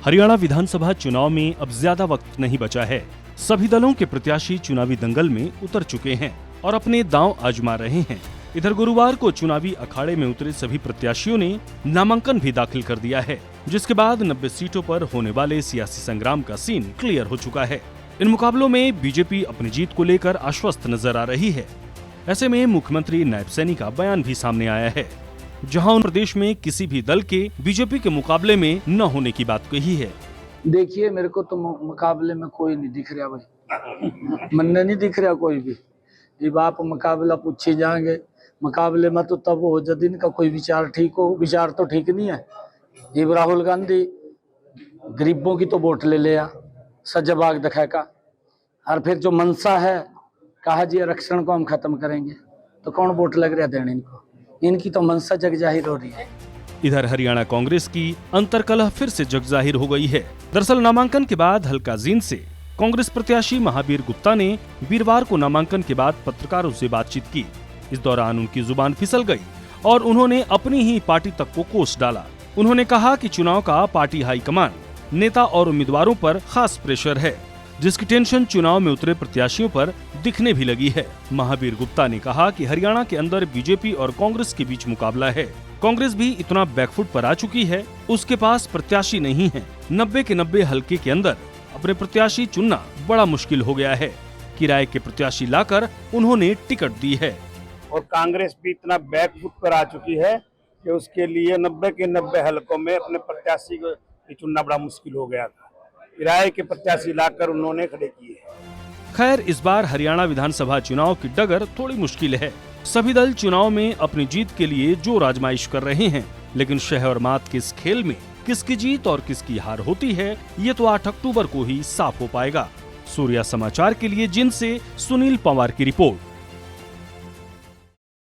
हरियाणा विधानसभा चुनाव में अब ज्यादा वक्त नहीं बचा है। सभी दलों के प्रत्याशी चुनावी दंगल में उतर चुके हैं और अपने दांव आजमा रहे हैं। इधर गुरुवार को चुनावी अखाड़े में उतरे सभी प्रत्याशियों ने नामांकन भी दाखिल कर दिया है, जिसके बाद 90 सीटों पर होने वाले सियासी संग्राम का सीन क्लियर हो चुका है। इन मुकाबलों में बीजेपी अपनी जीत को लेकर आश्वस्त नजर आ रही है। ऐसे में मुख्यमंत्री नायब सैनी का बयान भी सामने आया है, जहां उन प्रदेश में किसी भी दल के बीजेपी के मुकाबले में न होने की बात कही है। देखिए, मेरे को तो मुकाबले में कोई नहीं दिख रहा भाई, मन नहीं दिख रहा कोई भी। जब आप मुकाबला पूछे जाएंगे, मुकाबले में तो तब हो जब इनका कोई विचार ठीक हो। विचार तो ठीक नहीं है। जब राहुल गांधी गरीबों की तो वोट ले लिया सजाबाग दिखा का, और फिर जो मनसा है कहा जी आरक्षण को हम खत्म करेंगे, तो कौन वोट लग रहा देने इनको? इनकी तो मनसा जग जाहिर हो रही है। इधर हरियाणा कांग्रेस की अंतर्कलह फिर से जग जाहिर हो गई है। दरअसल नामांकन के बाद हल्का जींद से कांग्रेस प्रत्याशी महावीर गुप्ता ने वीरवार को नामांकन के बाद पत्रकारों से बातचीत की। इस दौरान उनकी जुबान फिसल गई और उन्होंने अपनी ही पार्टी तक को कोस डाला। उन्होंने कहा कि चुनाव का पार्टी हाईकमान, नेता और उम्मीदवारों पर खास प्रेशर है, जिसकी टेंशन चुनाव में उतरे प्रत्याशियों पर दिखने भी लगी है। महावीर गुप्ता ने कहा कि हरियाणा के अंदर बीजेपी और कांग्रेस के बीच मुकाबला है। कांग्रेस भी इतना बैकफुट पर आ चुकी है, उसके पास प्रत्याशी नहीं है। 90 के 90 हलके के अंदर अपने प्रत्याशी चुनना बड़ा मुश्किल हो गया है। किराए के प्रत्याशी लाकर उन्होंने टिकट दी है। और कांग्रेस भी इतना बैकफुट पर आ चुकी है कि उसके लिए 90 के 90 हलकों में अपने प्रत्याशी को चुनना बड़ा मुश्किल हो गया था। किराए के प्रत्याशी लाकर उन्होंने खड़े किए। खैर, इस बार हरियाणा विधानसभा चुनाव की डगर थोड़ी मुश्किल है। सभी दल चुनाव में अपनी जीत के लिए जोर आजमाइश कर रहे हैं, लेकिन शह और मात के इस खेल में किसकी जीत और किसकी हार होती है, ये तो 8 अक्टूबर को ही साफ हो पाएगा। सूर्या समाचार के लिए जिंद से सुनील पंवार की रिपोर्ट।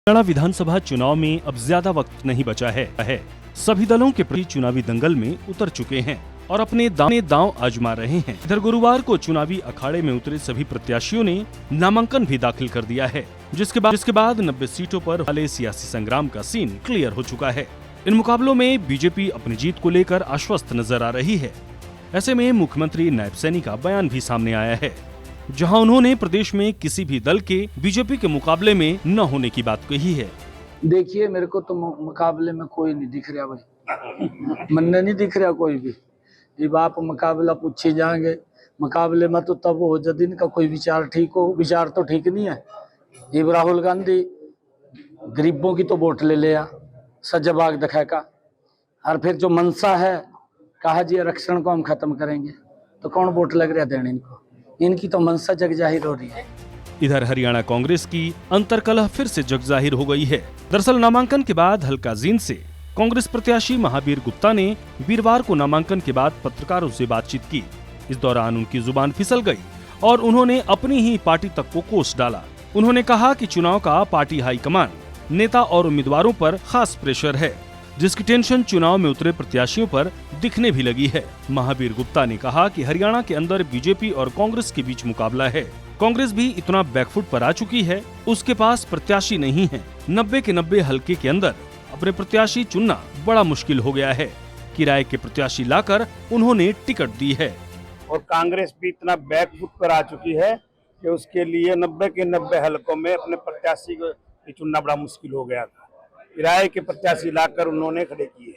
हरियाणा विधानसभा चुनाव में अब ज्यादा वक्त नहीं बचा है। सभी दलों के प्रति चुनावी दंगल में उतर चुके हैं और अपने दांव आजमा रहे हैं। इधर गुरुवार को चुनावी अखाड़े में उतरे सभी प्रत्याशियों ने नामांकन भी दाखिल कर दिया है, जिसके बाद 90 सीटों पर वाले सियासी संग्राम का सीन क्लियर हो चुका है। इन मुकाबलों में बीजेपी अपनी जीत को लेकर आश्वस्त नजर आ रही है। ऐसे में मुख्यमंत्री नायब सैनी का बयान भी सामने आया है, जहां उन्होंने प्रदेश में किसी भी दल के बीजेपी के मुकाबले में न होने की बात कही है। देखिए, मेरे को तो मुकाबले में कोई नहीं दिख रहा भाई, मन नहीं दिख रहा कोई भी। जब आप मुकाबला पूछे जाएंगे, मुकाबले में तो तब हो जब इनका कोई विचार ठीक हो। विचार तो ठीक नहीं है। जब राहुल गांधी गरीबों की तो वोट ले लिया सजाबाग दिखा का, और फिर जो मनसा है कहा जी आरक्षण को हम खत्म करेंगे, तो कौन वोट लग रहा देने इनको? इनकी तो मनसा जग जाहिर हो रही है। इधर हरियाणा कांग्रेस की अंतर्कलह फिर से जग जाहिर हो गई है। दरअसल नामांकन के बाद हल्का जींद से कांग्रेस प्रत्याशी महावीर गुप्ता ने वीरवार को नामांकन के बाद पत्रकारों से बातचीत की। इस दौरान उनकी जुबान फिसल गई और उन्होंने अपनी ही पार्टी तक को कोस डाला। उन्होंने कहा कि चुनाव का पार्टी हाईकमान, नेता और उम्मीदवारों पर खास प्रेशर है, जिसकी टेंशन चुनाव में उतरे प्रत्याशियों पर दिखने भी लगी है। महावीर गुप्ता ने कहा कि हरियाणा के अंदर बीजेपी और कांग्रेस के बीच मुकाबला है। कांग्रेस भी इतना बैकफुट पर आ चुकी है, उसके पास प्रत्याशी नहीं है। 90 के 90 हलके के अंदर अपने प्रत्याशी चुनना बड़ा मुश्किल हो गया है। किराए के प्रत्याशी लाकर उन्होंने टिकट दी है। और कांग्रेस भी इतना बैकफुट पर आ चुकी है कि उसके लिए 90 के 90 हलकों में अपने प्रत्याशी को चुनना बड़ा मुश्किल हो गया था। किराए के प्रत्याशी लाकर उन्होंने खड़े किए।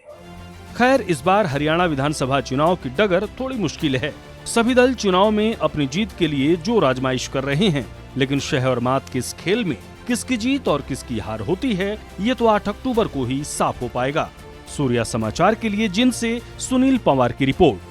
खैर, इस बार हरियाणा विधानसभा चुनाव की डगर थोड़ी मुश्किल है। सभी दल चुनाव में अपनी जीत के लिए जोर आजमाइश कर रहे हैं, लेकिन शह और मात के इस खेल में किसकी जीत और किसकी हार होती है, ये तो 8 अक्टूबर को ही साफ हो पाएगा। सूर्या समाचार के लिए जिंद से सुनील पंवार की रिपोर्ट।